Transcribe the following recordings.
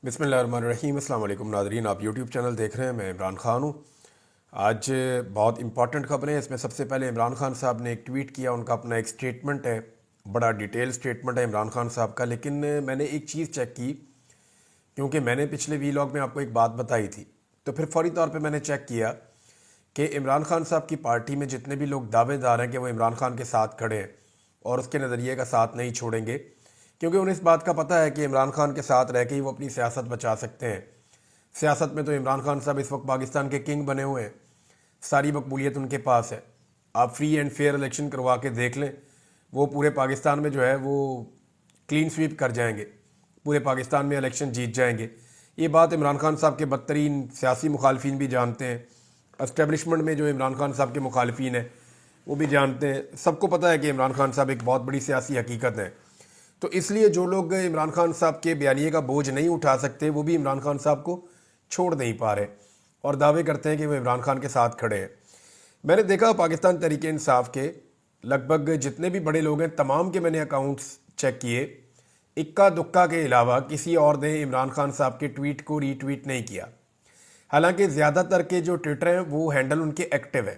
بسم اللہ الرحمن الرحیم۔ السلام علیکم ناظرین، آپ یوٹیوب چینل دیکھ رہے ہیں، میں عمران خان ہوں۔ آج بہت امپورٹنٹ خبریں ہیں۔ اس میں سب سے پہلے عمران خان صاحب نے ایک ٹویٹ کیا، ان کا اپنا ایک سٹیٹمنٹ ہے، بڑا ڈیٹیل سٹیٹمنٹ ہے عمران خان صاحب کا۔ لیکن میں نے ایک چیز چیک کی، کیونکہ میں نے پچھلے ویلاگ میں آپ کو ایک بات بتائی تھی، تو پھر فوری طور پہ میں نے چیک کیا کہ عمران خان صاحب کی پارٹی میں جتنے بھی لوگ دعوے دار ہیں کہ وہ عمران خان کے ساتھ کھڑے ہیں اور اس کے نظریے کا ساتھ نہیں چھوڑیں گے، کیونکہ انہیں اس بات کا پتہ ہے کہ عمران خان کے ساتھ رہ کے ہی وہ اپنی سیاست بچا سکتے ہیں۔ سیاست میں تو عمران خان صاحب اس وقت پاکستان کے کنگ بنے ہوئے ہیں، ساری مقبولیت ان کے پاس ہے۔ آپ فری اینڈ فیئر الیکشن کروا کے دیکھ لیں، وہ پورے پاکستان میں جو ہے وہ کلین سویپ کر جائیں گے، پورے پاکستان میں الیکشن جیت جائیں گے۔ یہ بات عمران خان صاحب کے بدترین سیاسی مخالفین بھی جانتے ہیں، اسٹیبلشمنٹ میں جو عمران خان صاحب کے مخالفین ہیں وہ بھی جانتے ہیں۔ سب کو پتہ ہے کہ عمران خان صاحب ایک بہت بڑی سیاسی حقیقت ہے۔ تو اس لیے جو لوگ عمران خان صاحب کے بیانیے کا بوجھ نہیں اٹھا سکتے، وہ بھی عمران خان صاحب کو چھوڑ نہیں پا رہے اور دعوے کرتے ہیں کہ وہ عمران خان کے ساتھ کھڑے ہیں۔ میں نے دیکھا پاکستان تحریک انصاف کے لگ بھگ جتنے بھی بڑے لوگ ہیں، تمام کے میں نے اکاؤنٹس چیک کیے، اکا دکا کے علاوہ کسی اور نے عمران خان صاحب کے ٹویٹ کو ری ٹویٹ نہیں کیا۔ حالانکہ زیادہ تر کے جو ٹویٹر ہیں وہ ہینڈل ان کے ایکٹیو ہے،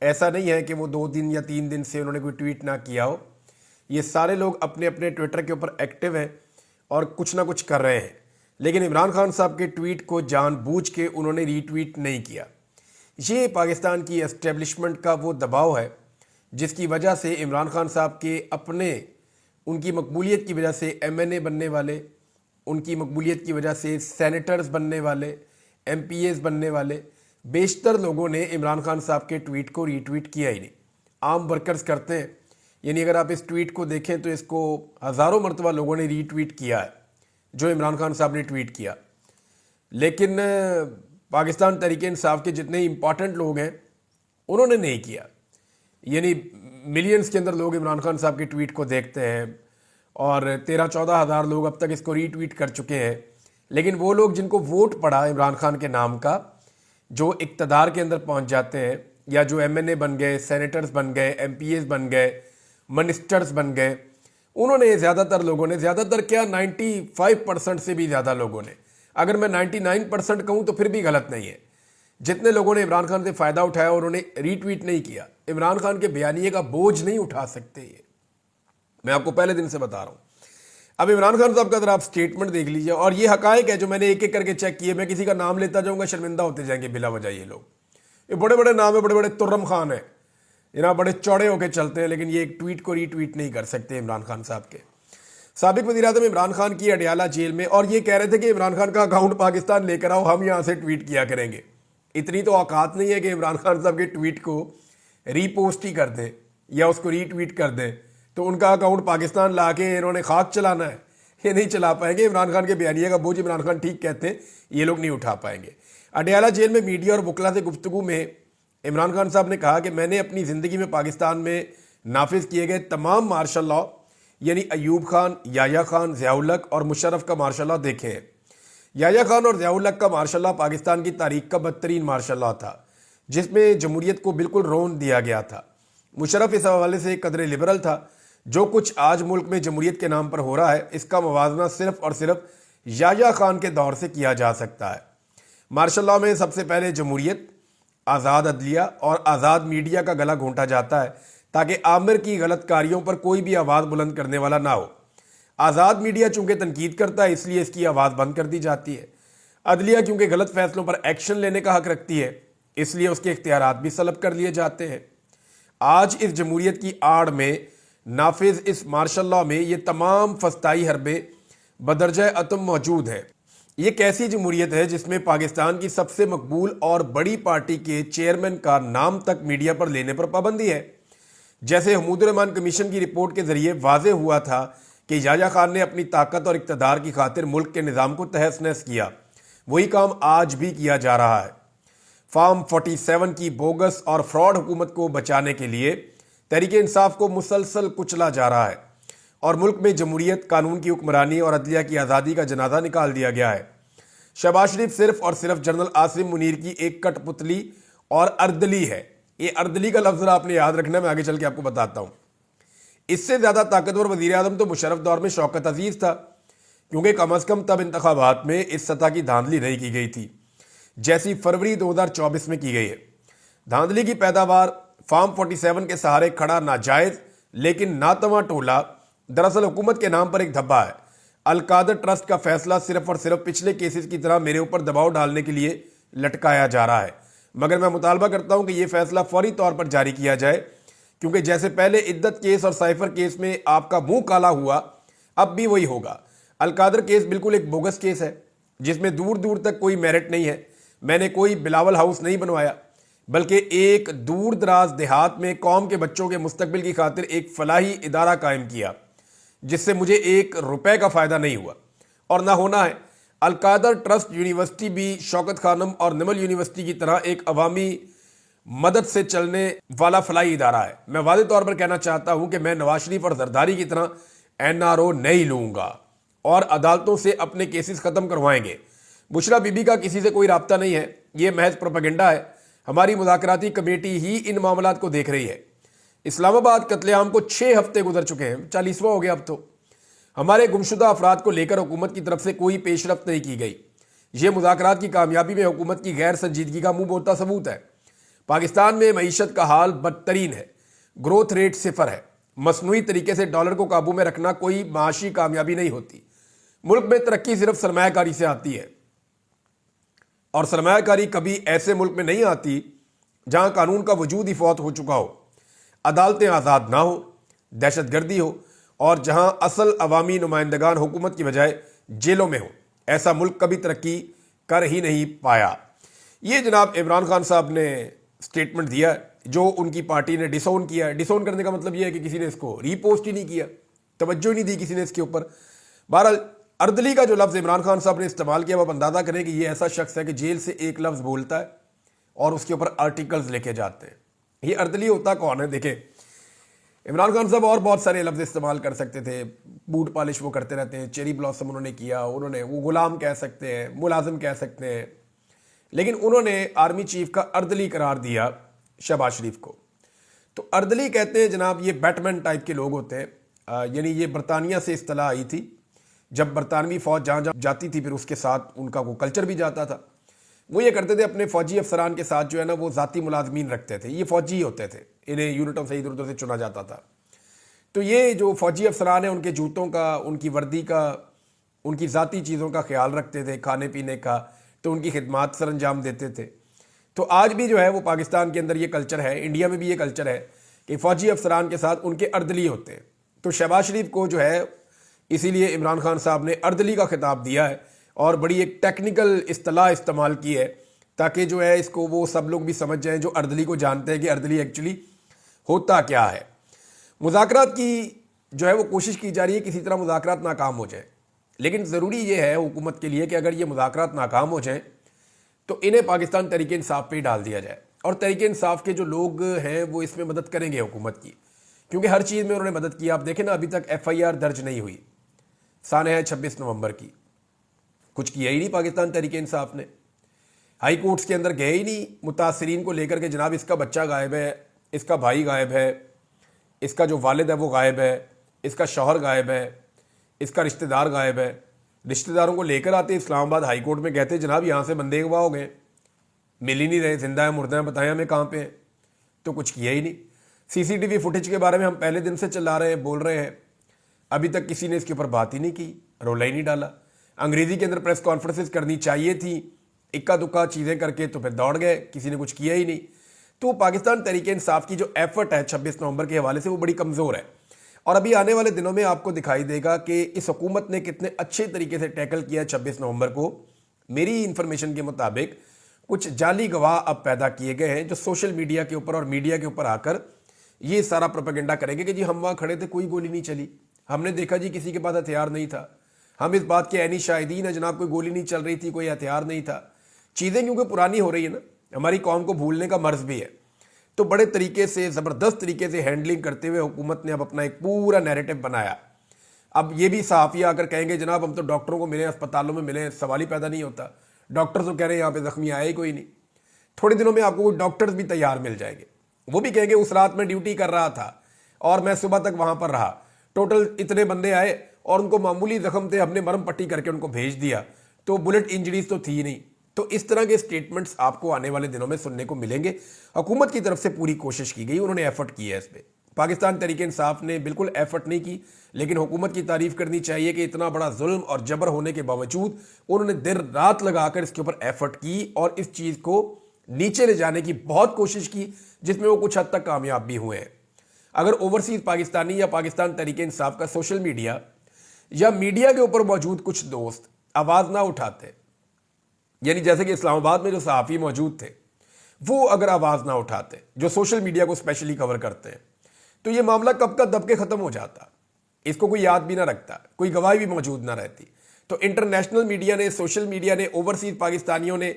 ایسا نہیں ہے کہ وہ 2 دن یا 3 دن سے انہوں نے کوئی ٹویٹ نہ کیا ہو۔ یہ سارے لوگ اپنے اپنے ٹویٹر کے اوپر ایکٹیو ہیں اور کچھ نہ کچھ کر رہے ہیں، لیکن عمران خان صاحب کے ٹویٹ کو جان بوجھ کے انہوں نے ری ٹویٹ نہیں کیا۔ یہ پاکستان کی اسٹیبلشمنٹ کا وہ دباؤ ہے جس کی وجہ سے عمران خان صاحب کے اپنے ان کی مقبولیت کی وجہ سے ایم این اے بننے والے، ان کی مقبولیت کی وجہ سے سینیٹرز بننے والے، ایم پی ایز بننے والے بیشتر لوگوں نے عمران خان صاحب کے ٹویٹ کو ری ٹویٹ کیا ہی نہیں۔ عام ورکرز کرتے ہیں، یعنی اگر آپ اس ٹویٹ کو دیکھیں تو اس کو ہزاروں مرتبہ لوگوں نے ری ٹویٹ کیا ہے جو عمران خان صاحب نے ٹویٹ کیا، لیکن پاکستان تحریک انصاف کے جتنے امپورٹنٹ لوگ ہیں انہوں نے نہیں کیا۔ یعنی ملینز کے اندر لوگ عمران خان صاحب کے ٹویٹ کو دیکھتے ہیں اور 13-14 ہزار لوگ اب تک اس کو ری ٹویٹ کر چکے ہیں، لیکن وہ لوگ جن کو ووٹ پڑا عمران خان کے نام کا، جو اقتدار کے اندر پہنچ جاتے ہیں یا جو ایم این اے بن گئے، سینیٹرز بن گئے، ایم پی ایز بن گئے، منسٹرز بن گئے، انہوں نے زیادہ تر لوگوں نے، زیادہ تر کیا 95% سے بھی زیادہ لوگوں نے، اگر میں 99% کہوں تو پھر بھی غلط نہیں ہے، جتنے لوگوں نے عمران خان سے فائدہ اٹھایا انہوں نے ری ٹویٹ نہیں کیا۔ عمران خان کے بیانیے کا بوجھ نہیں اٹھا سکتے، یہ میں آپ کو پہلے دن سے بتا رہا ہوں۔ اب عمران خان صاحب کا ذرا آپ سٹیٹمنٹ دیکھ لیجیے، اور یہ حقائق ہے جو میں نے ایک ایک کر کے چیک کیے، میں کسی کا نام لیتا جاؤں گا شرمندہ ہوتے جائیں گے بلا وجہ۔ یہ لوگ، یہ بڑے بڑے نام ہیں، بڑے بڑے ترم خان ہیں، جناب بڑے چوڑے ہو کے چلتے ہیں، لیکن یہ ایک ٹویٹ کو ری ٹویٹ نہیں کر سکتے عمران خان صاحب کے۔ سابق وزیر اعظم عمران خان کی اڈیالہ جیل میں، اور یہ کہہ رہے تھے کہ عمران خان کا اکاؤنٹ پاکستان لے کر آؤ، ہم یہاں سے ٹویٹ کیا کریں گے۔ اتنی تو اوقات نہیں ہے کہ عمران خان صاحب کے ٹویٹ کو ری پوسٹ ہی کر دیں یا اس کو ری ٹویٹ کر دیں تو ان کا اکاؤنٹ پاکستان لا کے انہوں نے خاک چلانا ہے، یہ نہیں چلا پائیں گے۔ عمران خان کے بیانیے کا بوجھ عمران خان ٹھیک کہتے ہیں، یہ لوگ نہیں اٹھا پائیں گے۔ اڈیالہ جیل میں میڈیا اور وکلا سے گفتگو میں عمران خان صاحب نے کہا کہ میں نے اپنی زندگی میں پاکستان میں نافذ کیے گئے تمام مارشل لاء، یعنی ایوب خان، یحییٰ خان، ضیاء الحق اور مشرف کا مارشل لاء دیکھے ہیں۔ یحییٰ خان اور ضیاء الحق کا مارشل لاء پاکستان کی تاریخ کا بدترین مارشل لاء تھا، جس میں جمہوریت کو بالکل رون دیا گیا تھا۔ مشرف اس حوالے سے قدرے لبرل تھا۔ جو کچھ آج ملک میں جمہوریت کے نام پر ہو رہا ہے، اس کا موازنہ صرف اور صرف یحییٰ خان کے دور سے کیا جا سکتا ہے۔ مارشل لاء میں سب سے پہلے جمہوریت، آزاد عدلیہ اور آزاد میڈیا کا گلا گھونٹا جاتا ہے تاکہ آمر کی غلط کاریوں پر کوئی بھی آواز بلند کرنے والا نہ ہو۔ آزاد میڈیا چونکہ تنقید کرتا ہے اس لیے اس کی آواز بند کر دی جاتی ہے۔ عدلیہ کیونکہ غلط فیصلوں پر ایکشن لینے کا حق رکھتی ہے اس لیے اس کے اختیارات بھی سلب کر لیے جاتے ہیں۔ آج اس جمہوریت کی آڑ میں نافذ اس مارشل لاء میں یہ تمام فسطائی حربے بدرجہ اتم موجود ہیں۔ یہ کیسی جمہوریت ہے جس میں پاکستان کی سب سے مقبول اور بڑی پارٹی کے چیئرمین کا نام تک میڈیا پر لینے پر پابندی ہے؟ جیسے حمود الرحمان کمیشن کی رپورٹ کے ذریعے واضح ہوا تھا کہ یحییٰ خان نے اپنی طاقت اور اقتدار کی خاطر ملک کے نظام کو تہس نہس کیا، وہی کام آج بھی کیا جا رہا ہے۔ فارم 47 کی بوگس اور فراڈ حکومت کو بچانے کے لیے تحریک انصاف کو مسلسل کچلا جا رہا ہے اور ملک میں جمہوریت، قانون کی حکمرانی اور عدلیہ کی آزادی کا جنازہ نکال دیا گیا ہے۔ شہباز شریف صرف اور صرف جنرل عاصم منیر کی ایک کٹ پتلی اور اردلی ہے۔ یہ اردلی کا لفظ آپ نے یاد رکھنا ہے، میں آگے چل کے آپ کو بتاتا ہوں۔ اس سے زیادہ طاقتور وزیر اعظم تو مشرف دور میں شوکت عزیز تھا، کیونکہ کم از کم تب انتخابات میں اس سطح کی دھاندلی نہیں کی گئی تھی جیسی فروری 2024 میں کی گئی ہے۔ دھاندلی کی پیداوار فارم 47 کے سہارے کھڑا ناجائز لیکن ناتواں ٹولہ دراصل حکومت کے نام پر ایک دھبا ہے۔ القادر ٹرسٹ کا فیصلہ صرف اور صرف پچھلے کیسز کی طرح میرے اوپر دباؤ ڈالنے کے لیے لٹکایا جا رہا ہے، مگر میں مطالبہ کرتا ہوں کہ یہ فیصلہ فوری طور پر جاری کیا جائے، کیونکہ جیسے پہلے عدت کیس اور سائفر کیس میں آپ کا منہ کالا ہوا، اب بھی وہی ہوگا۔ القادر کیس بالکل ایک بوگس کیس ہے جس میں دور دور تک کوئی میرٹ نہیں ہے۔ میں نے کوئی بلاول ہاؤس نہیں بنوایا، بلکہ ایک دور دراز دیہات میں قوم کے بچوں کے مستقبل کی خاطر ایک فلاحی ادارہ قائم کیا جس سے مجھے 1 روپے کا فائدہ نہیں ہوا اور نہ ہونا ہے۔ القادر ٹرسٹ یونیورسٹی بھی شوکت خانم اور نمل یونیورسٹی کی طرح ایک عوامی مدد سے چلنے والا فلاحی ادارہ ہے۔ میں واضح طور پر کہنا چاہتا ہوں کہ میں نواز شریف اور زرداری کی طرح NRO نہیں لوں گا اور عدالتوں سے اپنے کیسز ختم کروائیں گے۔ بشرا بی بی کا کسی سے کوئی رابطہ نہیں ہے، یہ محض پروپیگنڈا ہے۔ ہماری مذاکراتی کمیٹی ہی ان معاملات کو دیکھ رہی ہے۔ اسلام آباد قتل عام کو 6 ہفتے گزر چکے ہیں، 40واں ہو گیا اب تو۔ ہمارے گمشدہ افراد کو لے کر حکومت کی طرف سے کوئی پیش رفت نہیں کی گئی۔ یہ مذاکرات کی کامیابی میں حکومت کی غیر سنجیدگی کا منہ بولتا ثبوت ہے۔ پاکستان میں معیشت کا حال بدترین ہے، گروتھ ریٹ 0 ہے۔ مصنوعی طریقے سے ڈالر کو قابو میں رکھنا کوئی معاشی کامیابی نہیں ہوتی۔ ملک میں ترقی صرف سرمایہ کاری سے آتی ہے، اور سرمایہ کاری کبھی ایسے ملک میں نہیں آتی جہاں قانون کا وجود ہی فوت ہو چکا ہو، عدالتیں آزاد نہ ہو، دہشت گردی ہو، اور جہاں اصل عوامی نمائندگان حکومت کی بجائے جیلوں میں ہو۔ ایسا ملک کبھی ترقی کر ہی نہیں پایا۔ یہ جناب عمران خان صاحب نے سٹیٹمنٹ دیا ہے جو ان کی پارٹی نے ڈسون کیا ہے۔ ڈسون کرنے کا مطلب یہ ہے کہ کسی نے اس کو ری پوسٹ ہی نہیں کیا، توجہ ہی نہیں دی کسی نے اس کے اوپر۔ بہرحال اردلی کا جو لفظ عمران خان صاحب نے استعمال کیا، وہ آپ اندازہ کریں کہ یہ ایسا شخص ہے کہ جیل سے ایک لفظ بولتا ہے اور اس کے اوپر آرٹیکلز لکھے جاتے ہیں۔ یہ اردلی ہوتا کون ہے؟ دیکھیں، عمران خان صاحب اور بہت سارے لفظ استعمال کر سکتے تھے، بوٹ پالش وہ کرتے رہتے ہیں، چیری بلاسم انہوں نے کیا، انہوں نے وہ غلام کہہ سکتے ہیں، ملازم کہہ سکتے ہیں، لیکن انہوں نے آرمی چیف کا اردلی قرار دیا شہباز شریف کو۔ تو اردلی کہتے ہیں جناب، یہ بیٹمین ٹائپ کے لوگ ہوتے ہیں، یعنی یہ برطانیہ سے اصطلاح آئی تھی جب برطانوی فوج جہاں جہاں جاتی تھی پھر اس کے ساتھ ان کا وہ کلچر بھی جاتا تھا۔ وہ یہ کرتے تھے اپنے فوجی افسران کے ساتھ جو ہے نا وہ ذاتی ملازمین رکھتے تھے، یہ فوجی ہوتے تھے، انہیں یونٹوں سے ادھر ادھر سے چنا جاتا تھا۔ تو یہ جو فوجی افسران ہیں ان کے جوتوں کا، ان کی وردی کا، ان کی ذاتی چیزوں کا خیال رکھتے تھے، کھانے پینے کا، تو ان کی خدمات سر انجام دیتے تھے۔ تو آج بھی جو ہے وہ پاکستان کے اندر یہ کلچر ہے، انڈیا میں بھی یہ کلچر ہے کہ فوجی افسران کے ساتھ ان کے اردلی ہوتے ہیں۔ تو شہباز شریف کو جو ہے اسی لیے عمران خان صاحب نے اردلی کا خطاب دیا ہے اور بڑی ایک ٹیکنیکل اصطلاح استعمال کی ہے تاکہ جو ہے اس کو وہ سب لوگ بھی سمجھ جائیں جو اردلی کو جانتے ہیں کہ اردلی ایکچولی ہوتا کیا ہے۔ مذاکرات کی جو ہے وہ کوشش کی جا رہی ہے کسی طرح مذاکرات ناکام ہو جائیں، لیکن ضروری یہ ہے حکومت کے لیے کہ اگر یہ مذاکرات ناکام ہو جائیں تو انہیں پاکستان تحریک انصاف پہ ہی ڈال دیا جائے، اور تحریک انصاف کے جو لوگ ہیں وہ اس میں مدد کریں گے حکومت کی، کیونکہ ہر چیز میں انہوں نے مدد کی۔ آپ دیکھیں نا، ابھی تک FIR درج نہیں ہوئی، سانحہ 26 نومبر کی، کچھ کیا ہی نہیں پاکستان تحریک انصاف نے۔ ہائی کورٹس کے اندر گئے ہی نہیں متاثرین کو لے کر کے جناب اس کا بچہ غائب ہے، اس کا بھائی غائب ہے، اس کا جو والد ہے وہ غائب ہے، اس کا شوہر غائب ہے، اس کا رشتہ دار غائب ہے۔ رشتہ داروں کو لے کر آتے اسلام آباد ہائی کورٹ میں، کہتے جناب یہاں سے بندے اغوا ہو گئے، مل ہی نہیں رہے، زندہ ہیں مردہ ہیں، بتائیں ہمیں کہاں پہ ہیں۔ تو کچھ کیا ہی نہیں۔ CCTV فوٹیج کے بارے میں ہم پہلے دن سے چلا رہے ہیں، بول رہے ہیں، ابھی تک کسی نے اس کے اوپر بات ہی نہیں کی، رولا ہی نہیں ڈالا۔ انگریزی کے اندر پریس کانفرنسز کرنی چاہیے تھی، اکا دکا چیزیں کر کے تو پھر دوڑ گئے، کسی نے کچھ کیا ہی نہیں۔ تو پاکستان تحریک انصاف کی جو ایفرٹ ہے 26 نومبر کے حوالے سے وہ بڑی کمزور ہے، اور ابھی آنے والے دنوں میں آپ کو دکھائی دے گا کہ اس حکومت نے کتنے اچھے طریقے سے ٹیکل کیا 26 نومبر کو۔ میری انفارمیشن کے مطابق کچھ جعلی گواہ اب پیدا کیے گئے ہیں جو سوشل میڈیا کے اوپر اور میڈیا کے اوپر آ کر یہ سارا پروپیگنڈا کریں گے کہ جی ہم وہاں کھڑے تھے، کوئی گولی نہیں چلی، ہم نے دیکھا جی کسی کے پاس ہتھیار نہیں تھا، ہم اس بات کے عینی شاہدین ہیں جناب، کوئی گولی نہیں چل رہی تھی، کوئی ہتھیار نہیں تھا۔ چیزیں کیونکہ پرانی ہو رہی ہیں نا، ہماری قوم کو بھولنے کا مرض بھی ہے، تو بڑے طریقے سے زبردست طریقے سے ہینڈلنگ کرتے ہوئے حکومت نے اب اپنا ایک پورا نیریٹو بنایا۔ اب یہ بھی صحافی آ کر کہیں گے جناب ہم تو ڈاکٹروں کو ملے، اسپتالوں میں ملے، سوال ہی پیدا نہیں ہوتا، ڈاکٹر تو کہہ رہے ہیں یہاں پہ زخمی آیا ہی کوئی نہیں۔ تھوڑے دنوں میں آپ کو کوئی ڈاکٹرز بھی تیار مل جائیں گے، وہ بھی کہیں گے اس رات میں ڈیوٹی کر رہا تھا اور میں صبح تک وہاں پر رہا، ٹوٹل اتنے بندے آئے اور ان کو معمولی زخم تھے, ہم نے مرم پٹی کر کے ان کو بھیج دیا, تو بلٹ انجریز تو تھی نہیں. تو اس طرح کے سٹیٹمنٹس آپ کو آنے والے دنوں میں سننے کو ملیں گے. حکومت کی طرف سے پوری کوشش کی گئی, انہوں نے ایفرٹ کیا ہے اس پہ. پاکستان تحریک انصاف نے بالکل ایفرٹ نہیں کی, لیکن حکومت کی تعریف کرنی چاہیے کہ اتنا بڑا ظلم اور جبر ہونے کے باوجود انہوں نے دیر رات لگا کر اس کے اوپر ایفرٹ کی اور اس چیز کو نیچے لے جانے کی بہت کوشش کی, جس میں وہ کچھ حد تک کامیاب بھی ہوئے ہیں. اگر اوورسیز پاکستانی یا پاکستان تحریک انصاف کا سوشل میڈیا یا میڈیا کے اوپر موجود کچھ دوست آواز نہ اٹھاتے, یعنی جیسے کہ اسلام آباد میں جو صحافی موجود تھے وہ اگر آواز نہ اٹھاتے, جو سوشل میڈیا کو اسپیشلی کور کرتے ہیں, تو یہ معاملہ کب کا دب کے ختم ہو جاتا. اس کو کوئی یاد بھی نہ رکھتا, کوئی گواہی بھی موجود نہ رہتی. تو انٹرنیشنل میڈیا نے, سوشل میڈیا نے, اوورسیز پاکستانیوں نے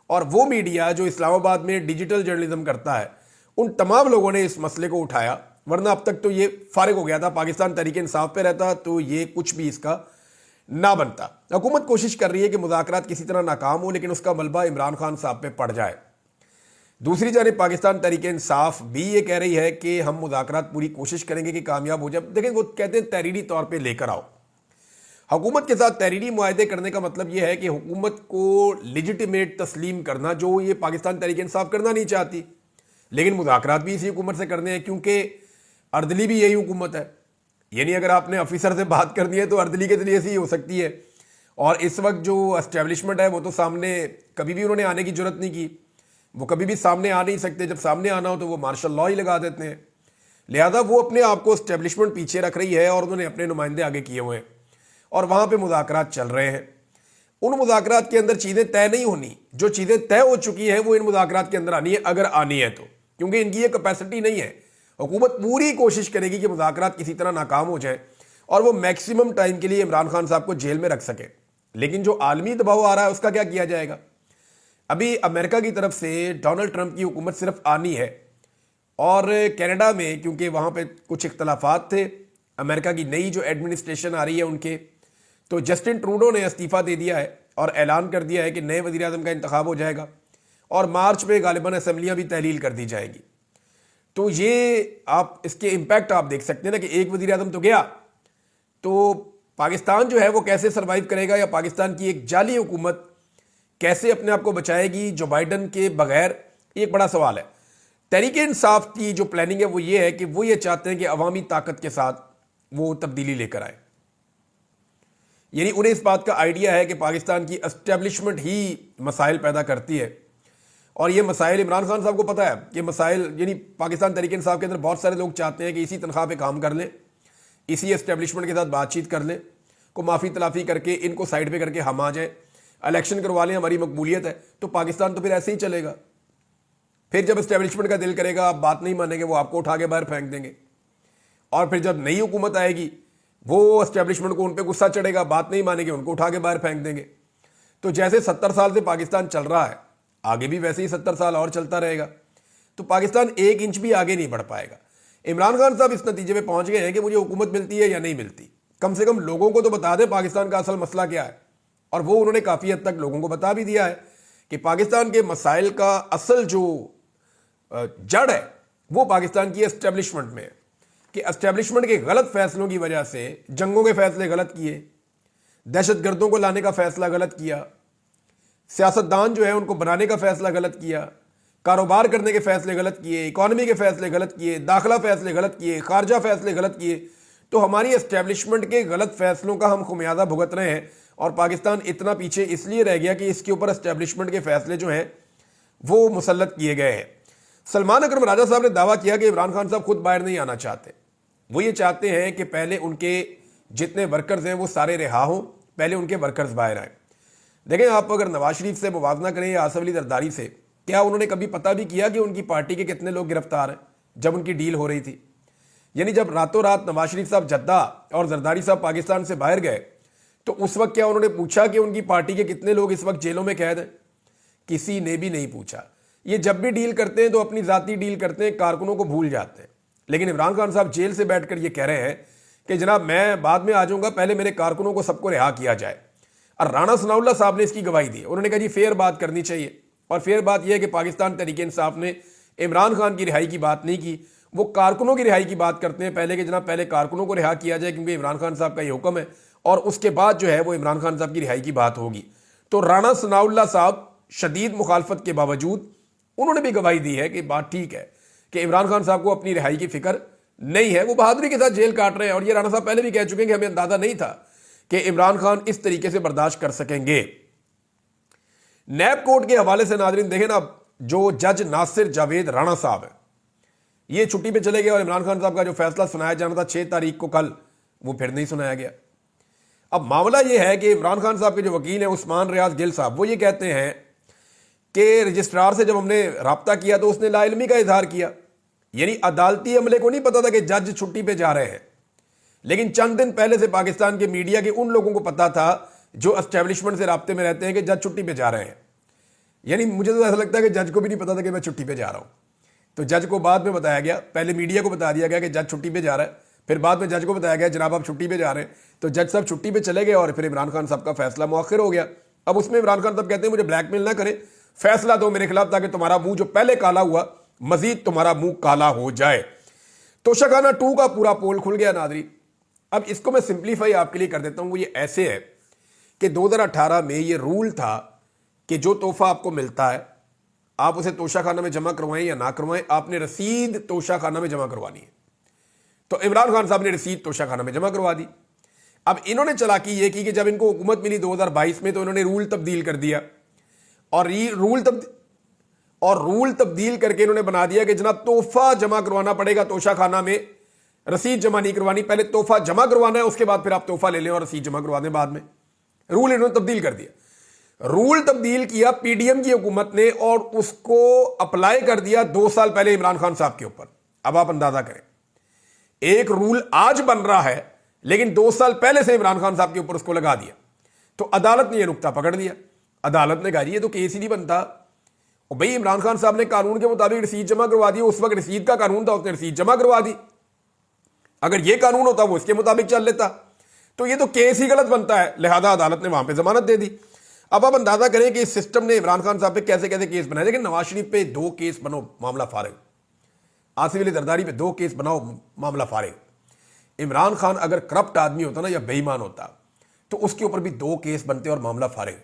اور وہ میڈیا جو اسلام آباد میں ڈیجیٹل جرنلزم کرتا ہے, ان تمام لوگوں نے اس مسئلے کو اٹھایا. ورنہ اب تک تو یہ فارغ ہو گیا تھا, پاکستان تحریک انصاف پہ رہتا تو یہ کچھ بھی اس کا نہ بنتا. حکومت کوشش کر رہی ہے کہ مذاکرات کسی طرح ناکام ہو, لیکن اس کا ملبہ عمران خان صاحب پہ پڑ جائے. دوسری جانب پاکستان تحریک انصاف بھی یہ کہہ رہی ہے کہ ہم مذاکرات پوری کوشش کریں گے کہ کامیاب ہو جائے. دیکھیں, وہ کہتے ہیں تحریری طور پہ لے کر آؤ. حکومت کے ساتھ تحریری معاہدے کرنے کا مطلب یہ ہے کہ حکومت کو لیجیٹیمیٹ تسلیم کرنا, جو یہ پاکستان تحریک انصاف کرنا نہیں چاہتی. لیکن مذاکرات بھی اسی حکومت سے کرنے ہیں, کیونکہ اردلی بھی یہی حکومت ہے. یعنی اگر آپ نے آفیسر سے بات کرنی ہے تو اردلی کے ذریعے سے ہی ہو سکتی ہے. اور اس وقت جو اسٹیبلشمنٹ ہے وہ تو سامنے کبھی بھی انہوں نے آنے کی جرت نہیں کی, وہ کبھی بھی سامنے آ نہیں سکتے. جب سامنے آنا ہو تو وہ مارشل لاء ہی لگا دیتے ہیں. لہذا وہ اپنے آپ کو اسٹیبلشمنٹ پیچھے رکھ رہی ہے اور انہوں نے اپنے نمائندے آگے کیے ہوئے ہیں اور وہاں پہ مذاکرات چل رہے ہیں. ان مذاکرات کے اندر چیزیں طے نہیں ہونی, جو چیزیں طے ہو چکی ہیں وہ ان مذاکرات کے اندر آنی ہے, اگر آنی ہے تو, کیونکہ ان کی یہ کیپیسٹی نہیں ہے. حکومت پوری کوشش کرے گی کہ مذاکرات کسی طرح ناکام ہو جائیں اور وہ میکسیمم ٹائم کے لیے عمران خان صاحب کو جیل میں رکھ سکے. لیکن جو عالمی دباؤ آ رہا ہے اس کا کیا کیا جائے گا؟ ابھی امریکہ کی طرف سے ڈونلڈ ٹرمپ کی حکومت صرف آنی ہے, اور کینیڈا میں کیونکہ وہاں پہ کچھ اختلافات تھے, امریکہ کی نئی جو ایڈمنسٹریشن آ رہی ہے ان کے, تو جسٹن ٹروڈو نے استعفیٰ دے دیا ہے اور اعلان کر دیا ہے کہ نئے وزیر اعظم کا انتخاب ہو جائے گا اور مارچ میں غالباً اسمبلیاں بھی تحلیل کر دی جائیں گی. تو یہ آپ اس کے امپیکٹ آپ دیکھ سکتے ہیں نا, کہ ایک وزیر اعظم تو گیا, تو پاکستان جو ہے وہ کیسے سروائیو کرے گا, یا پاکستان کی ایک جعلی حکومت کیسے اپنے آپ کو بچائے گی جو بائیڈن کے بغیر, یہ ایک بڑا سوال ہے. تحریک انصاف کی جو پلاننگ ہے وہ یہ ہے کہ وہ یہ چاہتے ہیں کہ عوامی طاقت کے ساتھ وہ تبدیلی لے کر آئے. یعنی انہیں اس بات کا آئیڈیا ہے کہ پاکستان کی اسٹیبلشمنٹ ہی مسائل پیدا کرتی ہے, اور یہ مسائل عمران خان صاحب کو پتہ ہے کہ مسائل, یعنی پاکستان تحریک انصاف کے اندر بہت سارے لوگ چاہتے ہیں کہ اسی تنخواہ پہ کام کر لیں, اسی اسٹیبلشمنٹ کے ساتھ بات چیت کر لیں, کو معافی تلافی کر کے ان کو سائڈ پہ کر کے ہم آ جائیں, الیکشن کروا لیں, ہماری مقبولیت ہے. تو پاکستان تو پھر ایسے ہی چلے گا. پھر جب اسٹیبلشمنٹ کا دل کرے گا, آپ بات نہیں مانیں گے, وہ آپ کو اٹھا کے باہر پھینک دیں گے. اور پھر جب نئی حکومت آئے گی, وہ اسٹیبلشمنٹ کو ان پہ غصہ چڑھے گا, بات نہیں مانیں گے, ان کو اٹھا کے باہر پھینک دیں گے. تو جیسے 70 سال سے پاکستان چل رہا ہے, آگے بھی ویسے ہی 70 سال اور چلتا رہے گا. تو پاکستان ایک انچ بھی آگے نہیں بڑھ پائے گا. عمران خان صاحب اس نتیجے پہ پہنچ گئے ہیں کہ مجھے حکومت ملتی ہے یا نہیں ملتی, کم سے کم لوگوں کو تو بتا دیں پاکستان کا اصل مسئلہ کیا ہے. اور وہ انہوں نے کافی حد تک لوگوں کو بتا بھی دیا ہے کہ پاکستان کے مسائل کا اصل جو جڑ ہے وہ پاکستان کی اسٹیبلشمنٹ میں ہے, کہ اسٹیبلشمنٹ کے غلط فیصلوں کی وجہ سے جنگوں کے فیصلے غلط کیے, دہشت گردوں کو لانے کا فیصلہ غلط کیا, سیاستدان جو ہے ان کو بنانے کا فیصلہ غلط کیا, کاروبار کرنے کے فیصلے غلط کیے, اکانومی کے فیصلے غلط کیے, داخلہ فیصلے غلط کیے, خارجہ فیصلے غلط کیے. تو ہماری اسٹیبلشمنٹ کے غلط فیصلوں کا ہم خمیازہ بھگت رہے ہیں, اور پاکستان اتنا پیچھے اس لیے رہ گیا کہ اس کے اوپر اسٹیبلشمنٹ کے فیصلے جو ہیں وہ مسلط کیے گئے ہیں. سلمان اکرم راجہ صاحب نے دعویٰ کیا کہ عمران خان صاحب خود باہر نہیں آنا چاہتے. وہ یہ چاہتے ہیں کہ پہلے ان کے جتنے ورکرز ہیں وہ سارے رہا ہوں, پہلے ان کے ورکرز باہر آئیں. دیکھیں, آپ اگر نواز شریف سے موازنہ کریں یا آصف علی زرداری سے, کیا انہوں نے کبھی پتہ بھی کیا کہ ان کی پارٹی کے کتنے لوگ گرفتار ہیں جب ان کی ڈیل ہو رہی تھی؟ یعنی جب راتوں رات نواز شریف صاحب جدہ اور زرداری صاحب پاکستان سے باہر گئے, تو اس وقت کیا انہوں نے پوچھا کہ ان کی پارٹی کے کتنے لوگ اس وقت جیلوں میں قید ہیں؟ کسی نے بھی نہیں پوچھا. یہ جب بھی ڈیل کرتے ہیں تو اپنی ذاتی ڈیل کرتے ہیں, کارکنوں کو بھول جاتے ہیں. لیکن عمران خان صاحب جیل سے بیٹھ کر یہ کہہ رہے ہیں کہ جناب میں بعد میں آ جاؤں گا, پہلے میرے کارکنوں کو سب کو رہا کیا جائے. اور رانا ثناء اللہ صاحب نے اس کی گواہی دی. انہوں نے کہا جی فیئر بات کرنی چاہیے, اور فیئر بات یہ ہے کہ پاکستان تحریک انصاف نے عمران خان کی رہائی کی بات نہیں کی, وہ کارکنوں کی رہائی کی بات کرتے ہیں پہلے کہ جناب پہلے کارکنوں کو رہا کیا جائے کیونکہ عمران خان صاحب کا یہ حکم ہے، اور اس کے بعد جو ہے وہ عمران خان صاحب کی رہائی کی بات ہوگی۔ تو رانا ثناء اللہ صاحب شدید مخالفت کے باوجود انہوں نے بھی گواہی دی ہے کہ بات ٹھیک ہے کہ عمران خان صاحب کو اپنی رہائی کی فکر نہیں ہے، وہ بہادری کے ساتھ جیل کاٹ رہے ہیں، اور یہ رانا صاحب پہلے بھی کہہ چکے ہیں کہ ہمیں اندازہ نہیں تھا کہ عمران خان اس طریقے سے برداشت کر سکیں گے۔ نیب کورٹ کے حوالے سے ناظرین دیکھیں نا، جو جج ناصر جاوید رانا صاحب ہے یہ چھٹی پہ چلے گئے، اور عمران خان صاحب کا جو فیصلہ سنایا جانا تھا 6 تاریخ کو کل، وہ پھر نہیں سنایا گیا۔ اب معاملہ یہ ہے کہ عمران خان صاحب کے جو وکیل ہیں عثمان ریاض گل صاحب، وہ یہ کہتے ہیں کہ رجسٹرار سے جب ہم نے رابطہ کیا تو اس نے لا علمی کا اظہار کیا، یعنی عدالتی عملے کو نہیں پتا تھا کہ جج چھٹی پہ جا رہے ہیں، لیکن چند دن پہلے سے پاکستان کے میڈیا کے ان لوگوں کو پتا تھا جو اسٹیبلشمنٹ سے رابطے میں رہتے ہیں کہ جج چھٹی پہ جا رہے ہیں۔ یعنی مجھے تو ایسا لگتا ہے کہ جج کو بھی نہیں پتا تھا کہ میں چھٹی پہ جا رہا ہوں، تو جج کو بعد میں بتایا گیا، پہلے میڈیا کو بتا دیا گیا کہ جج چھٹی پہ جا رہا ہے، پھر بعد میں جج کو بتایا گیا جناب آپ چھٹی پہ جا رہے ہیں، تو جج صاحب چھٹی پہ چلے گئے اور پھر عمران خان صاحب کا فیصلہ مؤخر ہو گیا۔ اب اس میں عمران خان صاحب کہتے ہیں مجھے بلیک میل نہ کریں، فیصلہ دو میرے خلاف تاکہ تمہارا منہ جو پہلے کالا ہوا مزید تمہارا منہ کالا ہو جائے۔ توشہ خانہ 2 کا پورا پول کھل گیا ناظرین۔ اب اس کو میں سمپلیفائی آپ کے لیے کر دیتا ہوں، وہ یہ ایسے ہے کہ 2018 میں یہ رول تھا کہ جو تحفہ آپ کو ملتا ہے آپ اسے توشہ خانہ میں جمع کروائیں یا نہ کروائیں، آپ نے رسید توشہ خانہ میں جمع کروانی ہے۔ تو عمران خان صاحب نے رسید توشہ خانہ میں جمع کروا دی۔ اب انہوں نے چلاکی یہ کی کہ جب ان کو حکومت ملی 2022 میں تو انہوں نے رول تبدیل کر دیا، اور رول تبدیل کر کے انہوں نے بنا دیا کہ جناب تحفہ جمع کروانا پڑے گا توشہ خانہ میں، رسید جمع نہیں کروانی، پہلے تحفہ جمع کروانا ہے اس کے بعد پھر آپ تحفہ لے لیں اور رسید جمع کروا دیں بعد میں۔ رول انہوں نے تبدیل کر دیا، رول تبدیل کیا پی ڈی ایم کی حکومت نے، اور اس کو اپلائی کر دیا 2 سال پہلے عمران خان صاحب کے اوپر۔ اب آپ اندازہ کریں، ایک رول آج بن رہا ہے لیکن 2 سال پہلے سے عمران خان صاحب کے اوپر اس کو لگا دیا۔ تو عدالت نے یہ نقطہ پکڑ لیا، عدالت نے کہا یہ تو کیس ہی نہیں بنتا، اور بھئی عمران خان صاحب نے قانون کے مطابق رسید جمع کروا دی، اس وقت رسید کا قانون تھا، اس نے رسید جمع کروا دی، اگر یہ قانون ہوتا وہ اس کے مطابق چل لیتا، تو یہ تو کیس ہی غلط بنتا ہے، لہذا عدالت نے وہاں پہ ضمانت دے دی۔ اب آپ اندازہ کریں کہ اس سسٹم نے عمران خان صاحب پہ کیسے کیسے کیس بنائے، لیکن نواز شریف پہ 2 کیس بنو معاملہ فارغ، آصف علی زرداری پہ 2 کیس بناؤ معاملہ فارغ۔ عمران خان اگر کرپٹ آدمی ہوتا نا یا بے ایمان ہوتا تو اس کے اوپر بھی 2 کیس بنتے اور معاملہ فارغ۔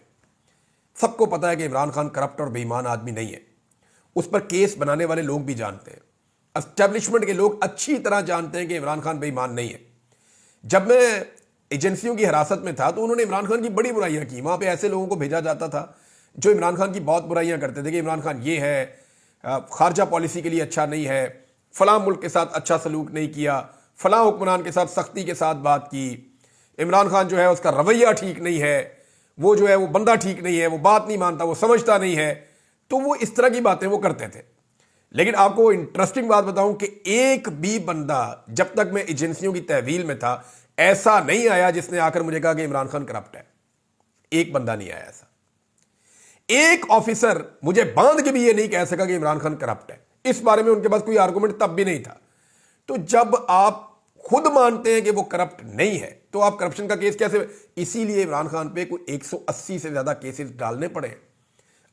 سب کو پتا ہے کہ عمران خان کرپٹ اور بے ایمان آدمی نہیں ہے، اس پر کیس بنانے والے لوگ بھی جانتے ہیں، اسٹیبلشمنٹ کے لوگ اچھی طرح جانتے ہیں کہ عمران خان بے ایمان نہیں ہے۔ جب میں ایجنسیوں کی حراست میں تھا تو انہوں نے عمران خان کی بڑی برائیاں کی، وہاں پہ ایسے لوگوں کو بھیجا جاتا تھا جو عمران خان کی بہت برائیاں کرتے تھے کہ عمران خان یہ ہے، خارجہ پالیسی کے لیے اچھا نہیں ہے، فلاں ملک کے ساتھ اچھا سلوک نہیں کیا، فلاں حکمران کے ساتھ سختی کے ساتھ بات کی، عمران خان جو ہے اس کا رویہ ٹھیک نہیں ہے، وہ جو ہے وہ بندہ ٹھیک نہیں ہے، وہ بات نہیں مانتا، وہ سمجھتا نہیں ہے، تو وہ اس طرح کی باتیں وہ کرتے تھے۔ لیکن آپ کو انٹرسٹنگ بات بتاؤں کہ ایک بھی بندہ جب تک میں ایجنسیوں کی تحویل میں تھا ایسا نہیں آیا جس نے آ کر مجھے کہا کہ عمران خان کرپٹ ہے، ایک بندہ نہیں آیا ایسا۔ ایک آفیسر مجھے باندھ کے بھی یہ نہیں کہہ سکا کہ عمران خان کرپٹ ہے، اس بارے میں ان کے پاس کوئی آرگومنٹ تب بھی نہیں تھا۔ تو جب آپ خود مانتے ہیں کہ وہ کرپٹ نہیں ہے تو آپ کرپشن کا کیس کیسے؟ اسی لیے عمران خان پہ کوئی 180 سے زیادہ کیسز ڈالنے پڑے۔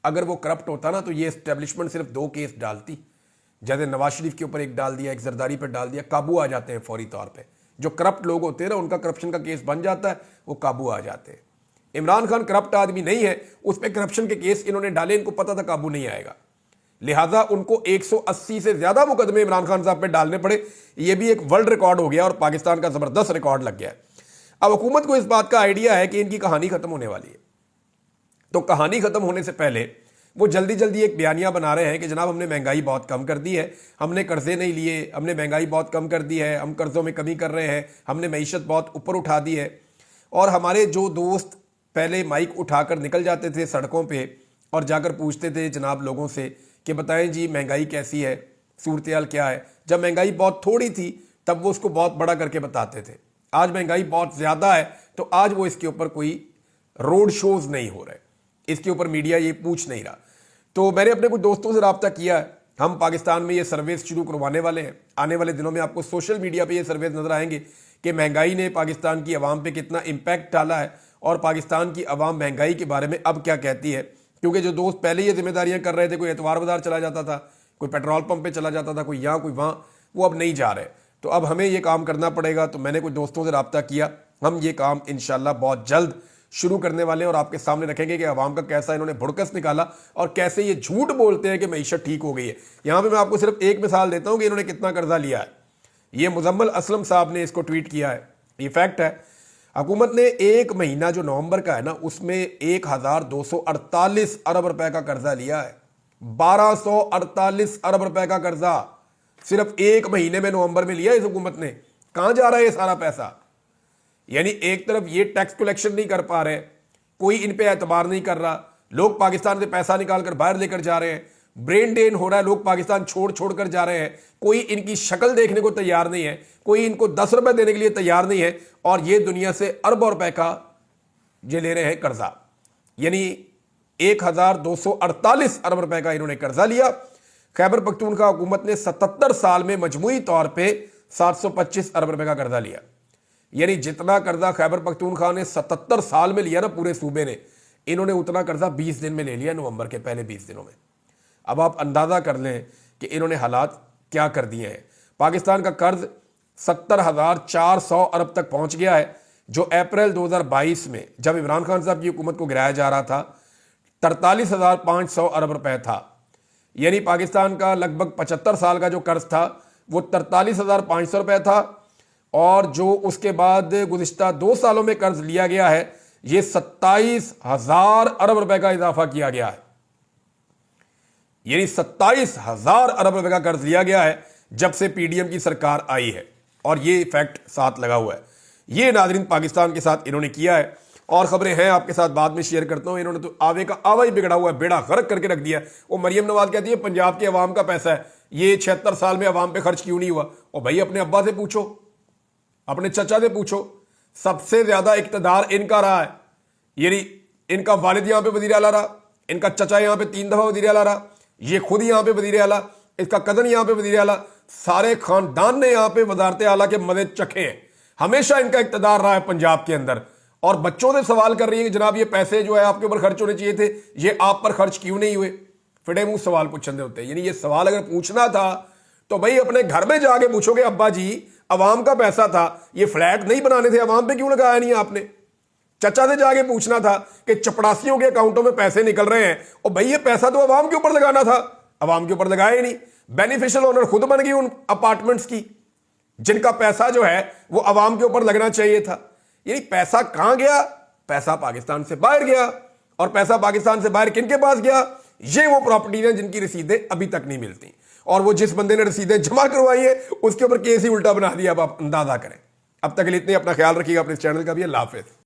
اگر وہ کرپٹ ہوتا نا تو یہ اسٹیبلشمنٹ صرف 2 کیس ڈالتی، جیسے نواز شریف کے اوپر ایک ڈال دیا، ایک زرداری پہ ڈال دیا، قابو آ جاتے ہیں فوری طور پہ۔ جو کرپٹ لوگ ہوتے ہیں نا ان کا کرپشن کا کیس بن جاتا ہے، وہ قابو آ جاتے ہیں۔ عمران خان کرپٹ آدمی نہیں ہے، اس پہ کرپشن کے کیس انہوں نے ڈالے، ان کو پتا تھا قابو نہیں آئے گا، لہٰذا ان کو 180 سے زیادہ مقدمے عمران خان صاحب پہ ڈالنے پڑے۔ یہ بھی ایک ورلڈ ریکارڈ ہو گیا اور پاکستان کا زبردست ریکارڈ لگ گیا ہے۔ اب حکومت کو اس بات کا آئیڈیا ہے کہ ان کی کہانی ختم ہونے والی ہے، تو کہانی ختم ہونے سے پہلے وہ جلدی جلدی ایک بیانیہ بنا رہے ہیں کہ جناب ہم نے مہنگائی بہت کم کر دی ہے، ہم نے قرضے نہیں لیے، ہم نے مہنگائی بہت کم کر دی ہے، ہم قرضوں میں کمی کر رہے ہیں، ہم نے معیشت بہت اوپر اٹھا دی ہے۔ اور ہمارے جو دوست پہلے مائک اٹھا کر نکل جاتے تھے سڑکوں پہ اور جا کر پوچھتے تھے جناب لوگوں سے کہ بتائیں جی مہنگائی کیسی ہے، صورتحال کیا ہے، جب مہنگائی بہت تھوڑی تھی تب وہ اس کو بہت بڑا کر کے بتاتے تھے، آج مہنگائی بہت زیادہ ہے تو آج وہ اس کے اوپر کوئی روڈ شوز نہیں ہو رہے، اس کے اوپر میڈیا یہ پوچھ نہیں رہا۔ تو میں نے اپنے کچھ دوستوں سے رابطہ کیا ہے، ہم پاکستان میں یہ سرویز شروع کروانے والے ہیں، آنے والے دنوں میں آپ کو سوشل میڈیا پہ یہ سرویز نظر آئیں گے کہ مہنگائی نے پاکستان کی عوام پہ کتنا امپیکٹ ڈالا ہے اور پاکستان کی عوام مہنگائی کے بارے میں اب کیا کہتی ہے۔ کیونکہ جو دوست پہلے یہ ذمہ داریاں کر رہے تھے، کوئی اتوار بازار چلا جاتا تھا، کوئی پیٹرول پمپ پہ چلا جاتا تھا، کوئی یہاں کوئی وہاں، وہ اب نہیں جا رہے. تو اب ہمیں یہ کام کرنا پڑے گا. تو میں نے کچھ دوستوں سے رابطہ کیا, ہم یہ کام انشاءاللہ بہت جلد شروع کرنے والے ہیں اور آپ کے سامنے رکھیں گے کہ عوام کا کیسا انہوں نے بھڑکس نکالا اور کیسے یہ جھوٹ بولتے ہیں کہ معیشت ٹھیک ہو گئی ہے. یہاں پہ میں آپ کو صرف ایک مثال دیتا ہوں کہ انہوں نے کتنا قرضہ لیا ہے. یہ مزمل اسلم صاحب نے اس کو ٹویٹ کیا ہے, یہ فیکٹ ہے. حکومت نے ایک مہینہ جو نومبر کا ہے نا, اس میں 1248 ارب روپے کا قرضہ لیا ہے. 1248 ارب روپے کا قرضہ صرف ایک مہینے میں نومبر میں لیا اس حکومت نے. کہاں جا رہا ہے یہ سارا پیسہ؟ یعنی ایک طرف یہ ٹیکس کلیکشن نہیں کر پا رہے, کوئی ان پہ اعتبار نہیں کر رہا, لوگ پاکستان سے پیسہ نکال کر باہر لے کر جا رہے ہیں, برین ڈرین ہو رہا ہے, لوگ پاکستان چھوڑ کر جا رہے ہیں, کوئی ان کی شکل دیکھنے کو تیار نہیں ہے, کوئی ان کو 10 روپے دینے کے لیے تیار نہیں ہے, اور یہ دنیا سے اربوں روپے کا یہ لے رہے ہیں قرضہ. یعنی 1248 ارب روپے کا انہوں نے قرضہ لیا. خیبر پختونخوا حکومت نے 77 سال میں مجموعی طور پہ 725 ارب روپے کا قرضہ لیا. یعنی جتنا قرضہ خیبر پختونخوا نے 77 سال میں لیا نا پورے صوبے نے, انہوں نے اتنا قرضہ 20 دن میں لے لیا, نومبر کے پہلے 20 دنوں میں. اب آپ اندازہ کر لیں کہ انہوں نے حالات کیا کر دیے ہیں. پاکستان کا قرض 70,400 ارب تک پہنچ گیا ہے, جو اپریل 2022 میں جب عمران خان صاحب کی حکومت کو گرایا جا رہا تھا 43,500 ارب روپے تھا. یعنی پاکستان کا لگ بھگ 75 سال کا جو قرض تھا وہ 43,500 روپے تھا, اور جو اس کے بعد گزشتہ 2 سالوں میں قرض لیا گیا ہے یہ 27,000 ارب روپے کا اضافہ کیا گیا ہے. یعنی 27,000 ارب روپے کا قرض لیا گیا ہے جب سے پی ڈی ایم کی سرکار آئی ہے, اور یہ فیکٹ ساتھ لگا ہوا ہے. یہ ناظرین پاکستان کے ساتھ انہوں نے کیا ہے, اور خبریں ہیں آپ کے ساتھ بعد میں شیئر کرتا ہوں. انہوں نے تو آوے کا آوا ہی بگڑا ہوا ہے, بیڑا غرق کر کے رکھ دیا. وہ مریم نواز کہتی ہے پنجاب کے عوام کا پیسہ ہے, یہ 76 سال میں عوام پہ خرچ کیوں نہیں ہوا. اور بھائی اپنے ابا سے پوچھو, اپنے چچا سے پوچھو, سب سے زیادہ اقتدار ان کا رہا ہے. یعنی ان کا والد یہاں پہ وزیر اعلیٰ رہا, ان کا چچا یہاں پہ 3 دفعہ وزیر اعلیٰ رہا, یہ خود یہاں پہ وزیر اعلیٰ, اس کا کزن یہاں پہ وزیر اعلیٰ, سارے خاندان نے یہاں پہ وزارت اعلیٰ کے مزے چکھے ہیں. ہمیشہ ان کا اقتدار رہا ہے پنجاب کے اندر, اور بچوں سے سوال کر رہی ہیں کہ جناب یہ پیسے جو ہے آپ کے اوپر خرچ ہونے چاہیے تھے, یہ آپ پر خرچ کیوں نہیں ہوئے. فٹے منہ سوال پوچھنے ہوتے ہیں. یعنی یہ سوال اگر پوچھنا تھا تو بھائی اپنے گھر میں جا کے پوچھو کہ ابا جی عوام کا پیسہ تھا, یہ فلیٹ نہیں بنانے تھے, عوام پہ کیوں لگایا نہیں آپ نے. چچا سے جا کے پوچھنا تھا کہ چپڑاسیوں کے اکاؤنٹوں میں پیسے نکل رہے ہیں, اور بھائی یہ پیسہ تو عوام کے اوپر لگانا تھا, عوام کے اوپر لگایا ہی نہیں. بینیفیشل اونر خود بن گئی ان اپارٹمنٹس کی جن کا پیسہ جو ہے وہ عوام کے اوپر لگنا چاہیے تھا. یعنی پیسہ کہاں گیا؟ پیسہ پاکستان سے باہر گیا. اور پیسہ پاکستان سے باہر کن کے پاس گیا؟ یہ وہ پراپرٹیز ہیں جن کی رسیدیں ابھی تک نہیں ملتی, اور وہ جس بندے نے رسیدیں جمع کروائی ہیں اس کے اوپر کیس ہی الٹا بنا دیا. اب آپ اندازہ کریں. اب تک کے لیے اتنے, اپنا خیال رکھیے گا, اپنے چینل کا بھی. اللہ حافظ.